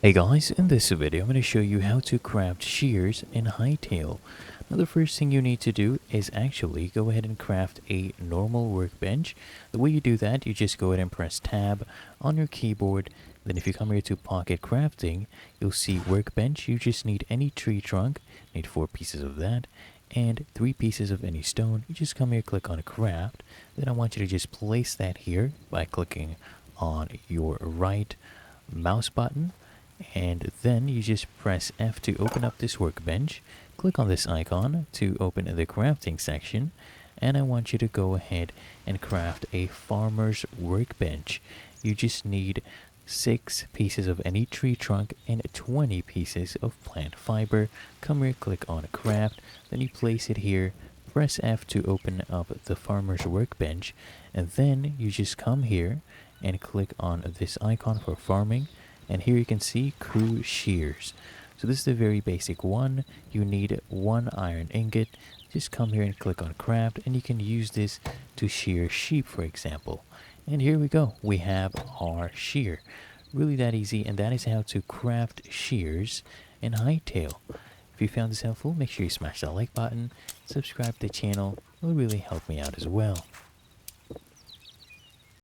Hey guys, in this video I'm going to show you how to craft shears in Hytale. Now the first thing you need to do is actually go ahead and craft a normal workbench. The way you do that, you just go ahead and press tab on your keyboard. Then if you come here to pocket crafting, you'll see workbench. You just need any tree trunk, need 4 pieces of that, and 3 pieces of any stone. You just come here, click on craft. Then I want you to just place that here by clicking on your right mouse button, and then you just press F to open up this workbench. Click on this icon to open the crafting section, and I want you to go ahead and craft a farmer's workbench. You just need 6 pieces of any tree trunk and 20 pieces of plant fiber. Come here, click on craft, then you place it here. Press F to open up the farmer's workbench, and then you just come here and click on this icon for farming, and here you can see crew shears. So this is the very basic one. You need 1 iron ingot. Just come here and click on craft, and you can use this to shear sheep, for example. And here we go, we have our shear. Really that easy, and that is how to craft shears in Hytale. If you found this helpful, make sure you smash that like button, subscribe to the channel. It will really help me out as well.